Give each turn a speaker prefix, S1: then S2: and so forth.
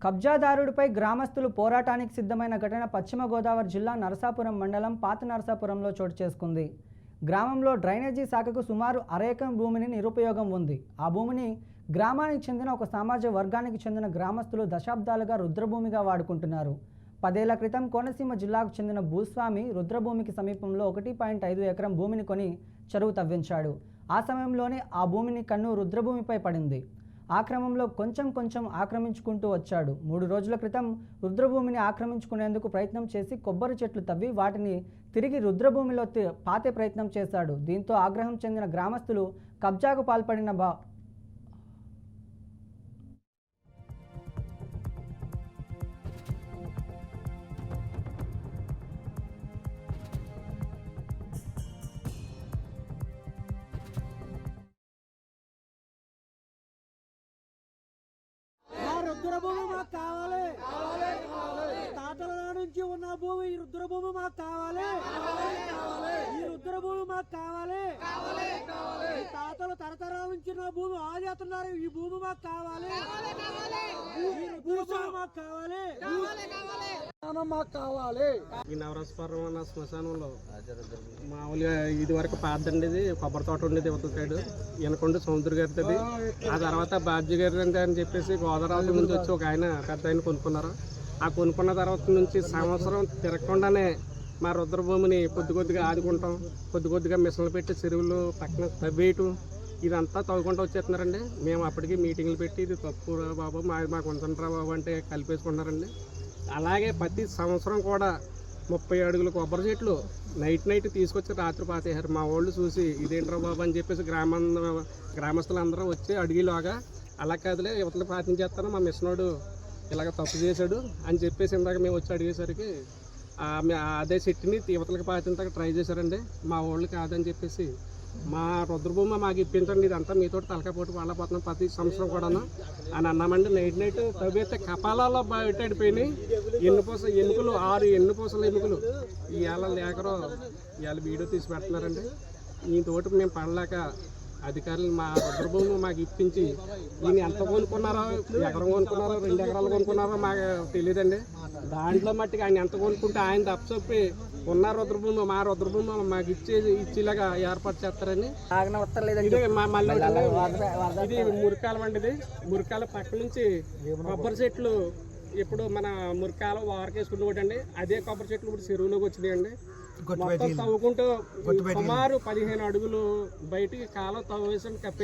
S1: కబ్జాదారుడిపై గ్రామస్తులు పోరాటానికి సిద్ధమైన ఘటన పశ్చిమ గోదావరి జిల్లా నరసాపురం మండలం పాత నరసాపురంలో చోటు చేసుకుంది. గ్రామంలో డ్రైనేజీ శాఖకు సుమారు అరెకరం భూమిని నిరుపయోగం ఉంది. ఆ భూమిని గ్రామానికి చెందిన ఒక సామాజిక వర్గానికి చెందిన గ్రామస్తులు దశాబ్దాలుగా రుద్రభూమిగా వాడుకుంటున్నారు. 10 ఏళ్ల క్రితం కోనసీమ జిల్లాకు చెందిన భూస్వామి రుద్రభూమికి సమీపంలో 1.5 ఎకరం భూమిని కొని చెరువు తవ్వించాడు. ఆ సమయంలోనే ఆ భూమిని కన్ను రుద్రభూమిపై పడింది. ఆ క్రమంలో కొంచెం ఆక్రమించుకుంటూ వచ్చాడు. 3 రోజుల క్రితం రుద్రభూమిని ఆక్రమించుకునేందుకు ప్రయత్నం చేసి కొబ్బరి చెట్లు తవ్వి వాటిని తిరిగి రుద్రభూమిలో పాతే ప్రయత్నం చేశాడు. దీంతో ఆగ్రహం చెందిన గ్రామస్తులు కబ్జాకు పాల్పడిన
S2: రుద్రభూమి మాకు కావాలి. తాతల నుంచి ఉన్న భూమి ఈ రుద్రభూమి మాకు కావాలి. ఈ రుద్రభూమి మాకు కావాలి. తాతలు తరతరాల నుంచి ఉన్న భూమి ఆదేస్తున్నారు. ఈ భూమి మాకు కావాలి. ఈ రుద్రభూమి మాకు కావాలి. మాకు కావాలి.
S3: ఈ నవరసపురం అన్న శ్మశానంలో మామూలుగా ఇది వరకు పాతండి, ఇది కొబ్బరి తోట ఉండేది ఒక సైడ్, వెనకొండ సముద్ర గారిది. ఆ తర్వాత బాబ్జీ గారి అని చెప్పేసి గోదావరి నుంచి వచ్చి ఒక ఆయన పెద్ద ఆయన కొనుక్కున్నారు. ఆ కొనుక్కున్న తర్వాత నుంచి సంవత్సరం తిరగకుండానే మా రుద్రభూమిని కొద్దిగా ఆదుకుంటాం, కొద్దిగా మిషన్లు పెట్టి చెరువులు పక్కన తవ్వేయటం ఇదంతా తవ్వుకుంటూ వచ్చేస్తున్నారండి. మేము అప్పటికి మీటింగ్లు పెట్టి ఇది తప్పురా బాబు మాకు ఉంచండిరా బాబు అంటే కలిపేసుకుంటున్నారండి. అలాగే ప్రతి సంవత్సరం కూడా 30 అడుగుల కొబ్బరి చెట్లు నైట్ తీసుకొచ్చి రాత్రి పాతేశారు. మా వాళ్ళు చూసి ఇదేంట్రా బాబు అని చెప్పేసి గ్రామస్తులందరూ వచ్చి అడిగిలోగా అలా కాదులే యువతలు పాటించేస్తాను, మా మిషనోడు ఇలాగ తప్పు చేశాడు అని చెప్పేసి ఇందాక మేము వచ్చి అడిగేసరికి అదే చెట్టుని యువతలకు పాతింతగా ట్రై చేశారండి. మా వాళ్ళు కాదని చెప్పేసి మా రుద్రభూమి మాకు ఇప్పించండి, ఇదంతా మీతో తలకపోటు వాళ్ళపోతున్నాం ప్రతి సంవత్సరం కూడాను అని అన్నామండి. నైట్ తవ్వేస్తే కపాలాల్లో బయటడిపోయినాయి ఎన్నుకలు 6 ఎన్నుపూసల ఎన్నికలు ఇవాళ లేకరో ఇవాళ వీడియో తీసి పెడుతున్నారండి. ఈ తోటి మేము పడలేక అధికారులు మా రుద్రభూమి మాకు ఇప్పించి ఈయన ఎంత కొనుక్కున్నారో, ఎకరం కొనుక్కున్నారో 2 ఎకరాలు కొనుక్కున్నారో మాకు తెలియదండి. దాంట్లో మట్టికి ఆయన ఎంత కొనుక్కుంటే ఆయన తప్పచెప్పి ఉన్న రుద్రభూమి మా రుద్రభూమి మాకు ఇచ్చేలాగా ఏర్పాటు చేస్తారని. ఇది మురికాల వంటిది, మురికాల పక్క నుంచి కొబ్బరి చెట్లు ఇప్పుడు మన మురికాల వారకేసుకుంటూ అదే కొబ్బరి చెట్లు ఇప్పుడు చెరువులోకి వచ్చినాయండి. మొత్తం తవ్వుకుంటూ సుమారు 15 అడుగులు బయటికి కాలం తవ్వేసి